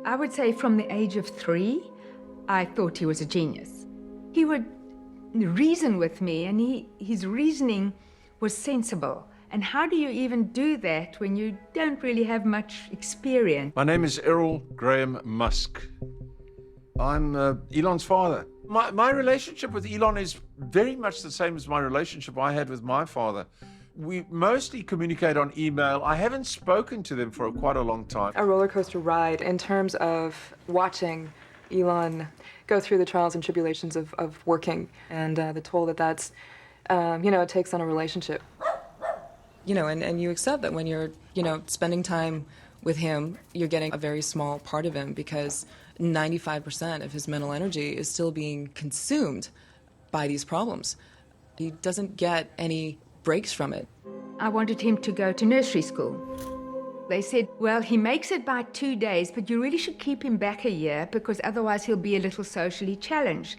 I would say from the age of 3, I thought he was a genius. He would reason with me, and his reasoning was sensible. And how do you even do that when you don't really have much experience? My name is Errol Graham Musk. I'm Elon's father. My relationship with Elon is very much the same as my relationship I had with my father. We mostly communicate on email. I haven't spoken to them for quite a long time. A roller coaster ride in terms of watching Elon go through the trials and tribulations of working and the toll that's, it takes on a relationship. And you accept that when you're, spending time with him, you're getting a very small part of him because 95% of his mental energy is still being consumed by these problems. He doesn't get any breaks from it. I wanted him to go to nursery school. They said, well, he makes it by 2 days, but you really should keep him back a year because otherwise he'll be a little socially challenged.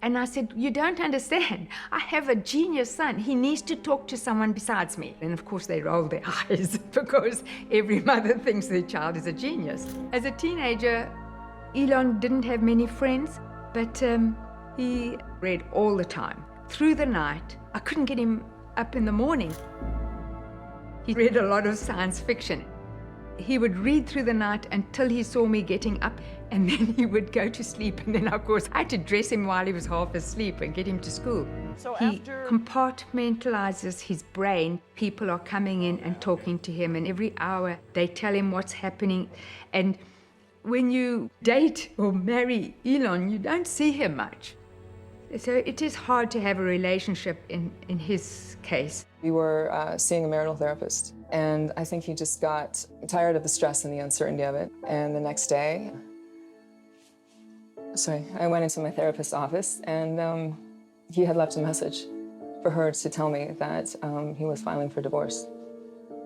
And I said, you don't understand. I have a genius son. He needs to talk to someone besides me. And of course they rolled their eyes because every mother thinks their child is a genius. As a teenager, Elon didn't have many friends, but he read all the time. Through the night, I couldn't get him up in the morning. He read a lot of science fiction. He would read through the night until he saw me getting up, and then he would go to sleep. And then, of course, I had to dress him while he was half asleep and get him to school. So he compartmentalizes his brain. People are coming in and talking to him, and every hour they tell him what's happening. And when you date or marry Elon, you don't see him much. So it is hard to have a relationship in his case. We were seeing a marital therapist, and I think he just got tired of the stress and the uncertainty of it. And the next day, I went into my therapist's office, and he had left a message for her to tell me that he was filing for divorce.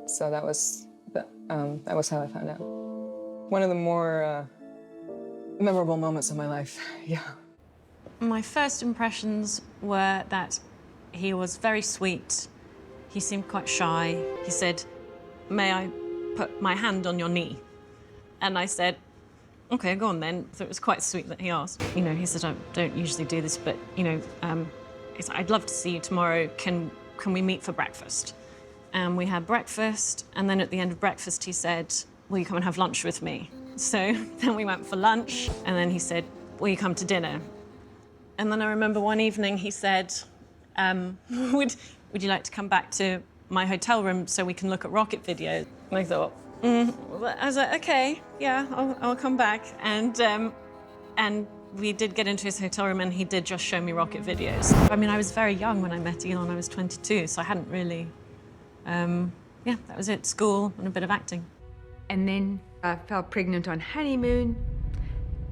So that was how I found out. One of the more memorable moments of my life, yeah. My first impressions were that he was very sweet. He seemed quite shy. He said, may I put my hand on your knee? And I said, okay, go on then. So it was quite sweet that he asked. He said, I don't usually do this, but, he said, I'd love to see you tomorrow. Can we meet for breakfast? And we had breakfast, and then at the end of breakfast, he said, will you come and have lunch with me? So then we went for lunch, and then he said, will you come to dinner? And then I remember one evening he said, would you like to come back to my hotel room so we can look at rocket videos? And I thought, I was like, okay, yeah, I'll come back. And we did get into his hotel room, and he did just show me rocket videos. I mean, I was very young when I met Elon. I was 22, so I hadn't really, that was it, school and a bit of acting. And then I fell pregnant on honeymoon.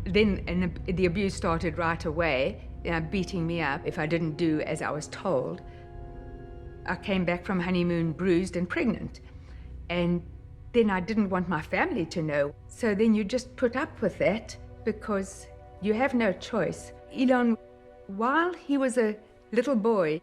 Then the abuse started right away, beating me up if I didn't do as I was told. I came back from honeymoon bruised and pregnant. And then I didn't want my family to know. So then you just put up with that because you have no choice. Elon, while he was a little boy,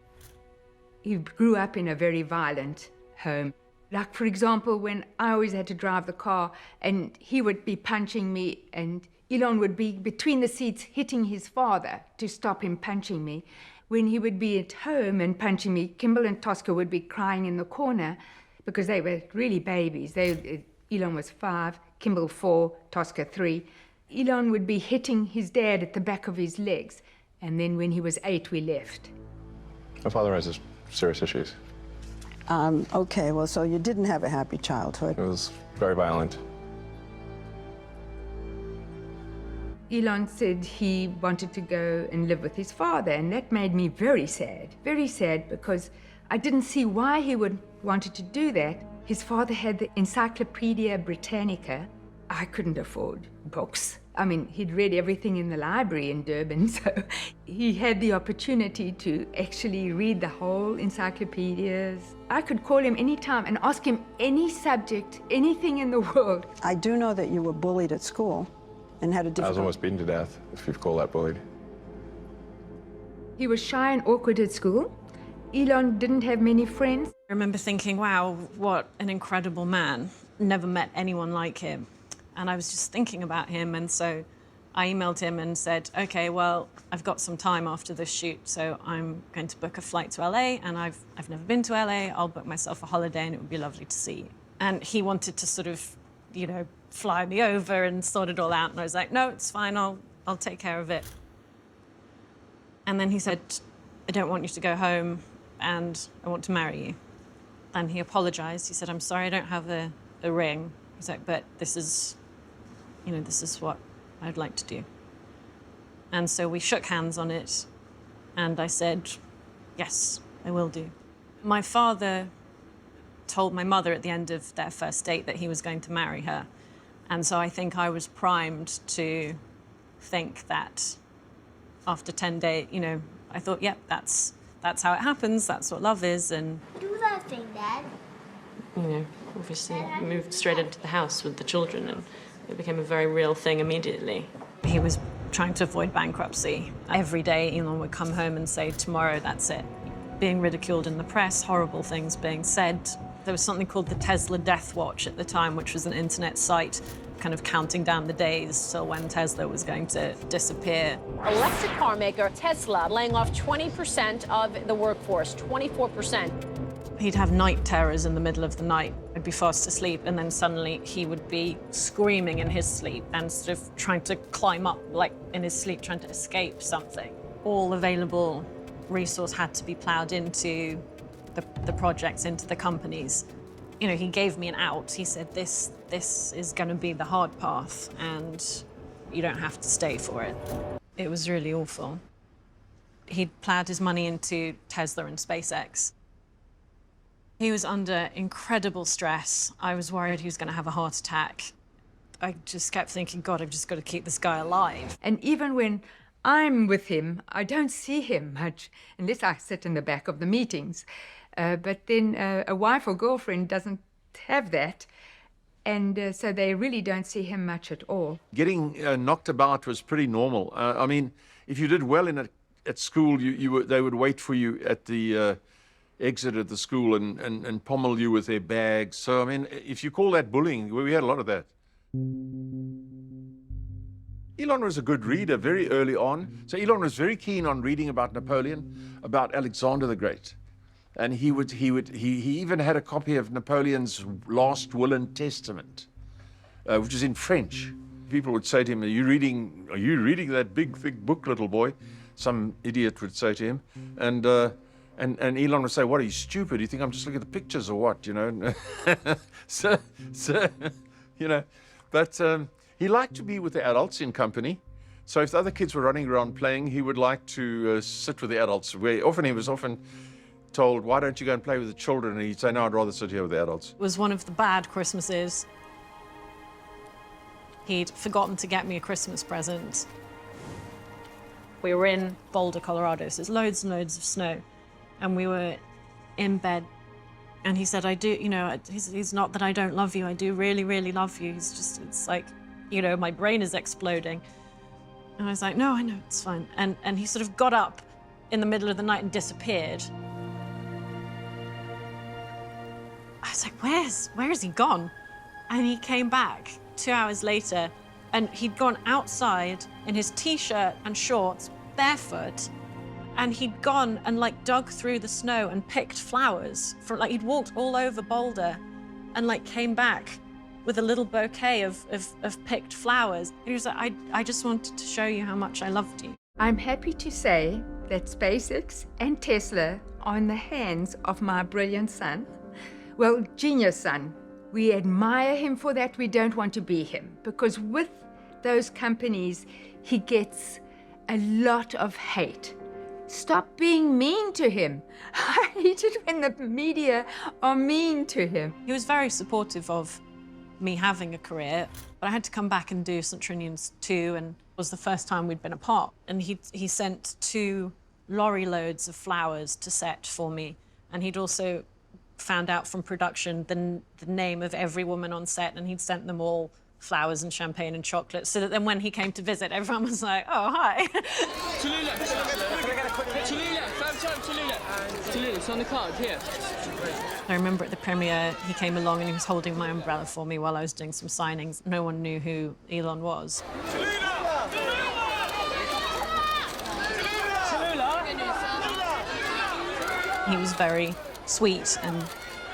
he grew up in a very violent home. Like, for example, when I always had to drive the car and he would be punching me, and Elon would be between the seats hitting his father to stop him punching me. When he would be at home and punching me, Kimball and Tosca would be crying in the corner because they were really babies. Elon was 5, Kimball 4, Tosca 3. Elon would be hitting his dad at the back of his legs. And then when he was 8, we left. My father has serious issues. Okay, well, so you didn't have a happy childhood. It was very violent. Elon said he wanted to go and live with his father, and that made me very sad because I didn't see why he would wanted to do that. His father had the Encyclopedia Britannica. I couldn't afford books. I mean, he'd read everything in the library in Durban, so he had the opportunity to actually read the whole encyclopedias. I could call him anytime and ask him any subject, anything in the world. I do know that you were bullied at school and had a difficult... I was almost beaten to death, if you'd call that bullied. He was shy and awkward at school. Elon didn't have many friends. I remember thinking, wow, what an incredible man. Never met anyone like him. And I was just thinking about him, and so I emailed him and said, okay, well, I've got some time after this shoot, so I'm going to book a flight to LA, and I've never been to LA. I'll book myself a holiday, and it would be lovely to see you. And he wanted to sort of, you know, fly me over and sort it all out, and I was like, no, it's fine, I'll take care of it. And then he said, I don't want you to go home, and I want to marry you. And he apologized. He said, I'm sorry I don't have a ring. He's like, but this is, you know, this is what I'd like to do. And so we shook hands on it, and I said, yes, I will do. My father told my mother at the end of their first date that he was going to marry her. And so I think I was primed to think that after 10 days, you know, I thought, yep, that's how it happens, that's what love is, and... Do that thing, Dad. You know, obviously moved straight into the house with the children, and it became a very real thing immediately. He was trying to avoid bankruptcy. Every day, Elon would come home and say, tomorrow, that's it. Being ridiculed in the press, horrible things being said. There was something called the Tesla Death Watch at the time, which was an internet site kind of counting down the days till when Tesla was going to disappear. Electric car maker Tesla laying off 20% of the workforce, 24%. He'd have night terrors in the middle of the night. I'd be fast asleep, and then suddenly he would be screaming in his sleep and sort of trying to climb up, like in his sleep, trying to escape something. All available resource had to be plowed into the projects, into the companies. You know, he gave me an out. He said, this is going to be the hard path, and you don't have to stay for it. It was really awful. He'd plowed his money into Tesla and SpaceX. He was under incredible stress. I was worried he was going to have a heart attack. I just kept thinking, God, I've just got to keep this guy alive. And even when I'm with him, I don't see him much, unless I sit in the back of the meetings. But then a wife or girlfriend doesn't have that, and so they really don't see him much at all. Getting knocked about was pretty normal. I mean, if you did well at school, they would wait for you at the exit at the school and pommel you with their bags. So, I mean, if you call that bullying, we had a lot of that. Elon was a good reader very early on. So Elon was very keen on reading about Napoleon, about Alexander the Great. And he even had a copy of Napoleon's last will and testament, which is in French. People would say to him, are you reading that big, thick book, little boy? Some idiot would say to him. And Elon would say, what, are you stupid? You think I'm just looking at the pictures or what, you know? so, you know, but he liked to be with the adults in company. So if the other kids were running around playing, he would like to sit with the adults. He was often told, why don't you go and play with the children? And he'd say, no, I'd rather sit here with the adults. It was one of the bad Christmases. He'd forgotten to get me a Christmas present. We were in Boulder, Colorado, so there's loads and loads of snow. And we were in bed, and he said, I do, you know, he's not that I don't love you, I do really, really love you. It's like, you know, my brain is exploding. And I was like, no, I know, it's fine. And he sort of got up in the middle of the night and disappeared. I was like, where has he gone? And he came back 2 hours later, and he'd gone outside in his t-shirt and shorts, barefoot, and he'd gone and like dug through the snow and picked flowers from, like, he'd walked all over Boulder and like came back with a little bouquet of picked flowers. And he was like, I just wanted to show you how much I loved you. I'm happy to say that SpaceX and Tesla are in the hands of my brilliant son. Well, genius son. We admire him for that. We don't want to be him, because with those companies, he gets a lot of hate. Stop being mean to him. I hate it when the media are mean to him. He was very supportive of me having a career, but I had to come back and do St. Trinian's 2, and it was the first time we'd been apart. And he sent 2 lorry loads of flowers to set for me, and he'd also found out from production the name of every woman on set, and he'd sent them all flowers and champagne and chocolate, so that then when he came to visit, everyone was like, oh, hi. It's on the card, here. I remember at the premiere, he came along and he was holding my umbrella for me while I was doing some signings. No one knew who Elon was. He was very sweet and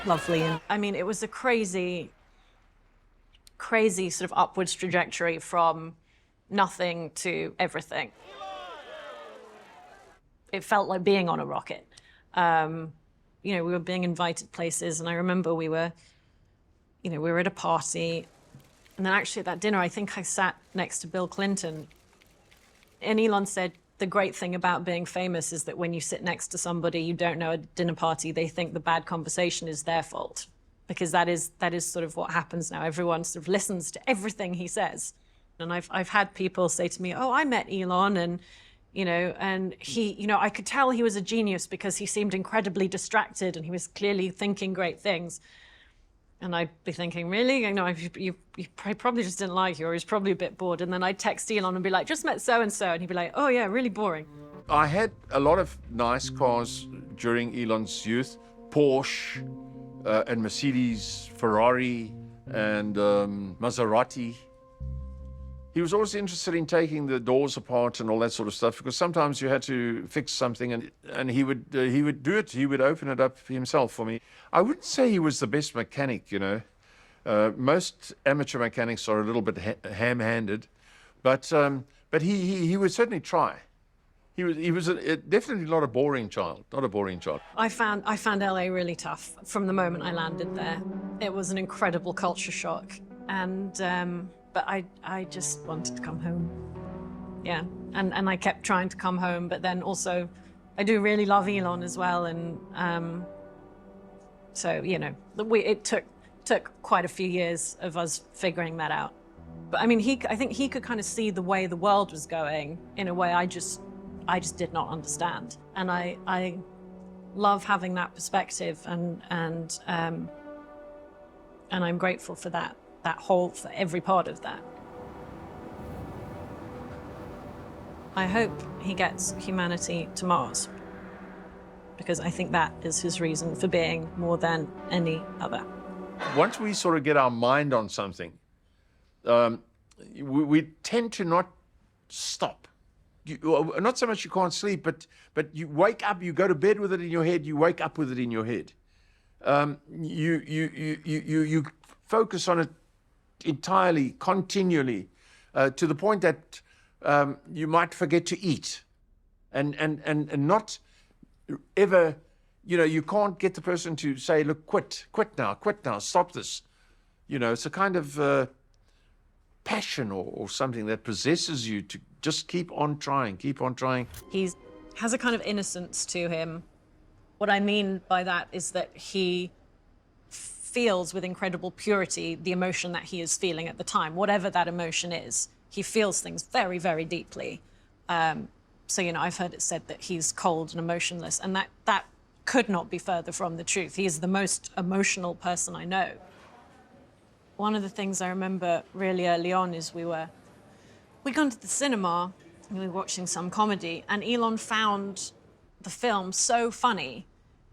lovely. And I mean, it was a crazy sort of upwards trajectory from nothing to everything. It felt like being on a rocket. You know, we were being invited places, and I remember we were at a party, and then actually at that dinner, I think I sat next to Bill Clinton, and Elon said, the great thing about being famous is that when you sit next to somebody you don't know at a dinner party, they think the bad conversation is their fault, because that is sort of what happens now. Everyone sort of listens to everything he says. And I've had people say to me, oh, I met Elon, and he, I could tell he was a genius because he seemed incredibly distracted and he was clearly thinking great things. And I'd be thinking, really? You probably just didn't like you, or he was probably a bit bored. And then I'd text Elon and be like, just met so-and-so. And he'd be like, oh yeah, really boring. I had a lot of nice cars during Elon's youth. Porsche and Mercedes, Ferrari and Maserati. He was always interested in taking the doors apart and all that sort of stuff, because sometimes you had to fix something, and he would do it. He would open it up himself for me. I wouldn't say he was the best mechanic, Most amateur mechanics are a little bit ham-handed, but he would certainly try. He was definitely not a boring child. Not a boring child. I found LA really tough from the moment I landed there. It was an incredible culture shock, and. But I just wanted to come home. Yeah, and I kept trying to come home, but then also I do really love Elon as well, and so, it took quite a few years of us figuring that out. But I mean, I think he could kind of see the way the world was going in a way I just did not understand. And I love having that perspective, and I'm grateful for that. For every part of that. I hope he gets humanity to Mars, because I think that is his reason for being more than any other. Once we sort of get our mind on something, we tend to not stop. Not so much you can't sleep, but you wake up, you go to bed with it in your head, you wake up with it in your head. You focus on it entirely, continually, to the point that you might forget to eat, and not ever, you can't get the person to say, look, quit now, stop this. It's a kind of passion or something that possesses you to just keep on trying. He has a kind of innocence to him. What I mean by that is that he feels with incredible purity the emotion that he is feeling at the time, whatever that emotion is. He feels things very, very deeply. So, I've heard it said that he's cold and emotionless, and that could not be further from the truth. He is the most emotional person I know. One of the things I remember really early on is we'd gone to the cinema, and we were watching some comedy, and Elon found the film so funny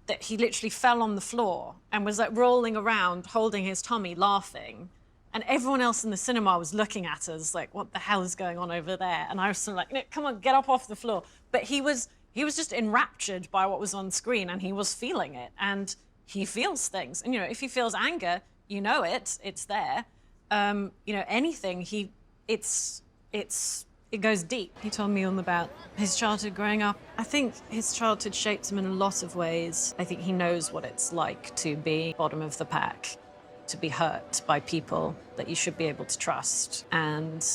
that he literally fell on the floor and was like rolling around, holding his tummy, laughing. And everyone else in the cinema was looking at us like, what the hell is going on over there? And I was sort of like, no, come on, get up off the floor. But he was just enraptured by what was on screen, and he was feeling it. And he feels things. And, if he feels anger, it's there. Anything, it goes deep. He told me all about his childhood growing up. I think his childhood shaped him in a lot of ways. I think he knows what it's like to be bottom of the pack, to be hurt by people that you should be able to trust. And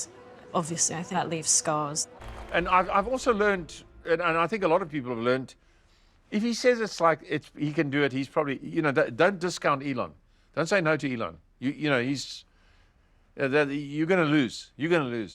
obviously, I think that leaves scars. And I've also learned, and I think a lot of people have learned, if he says he can do it, he's probably, don't discount Elon. Don't say no to Elon. You're going to lose. You're going to lose.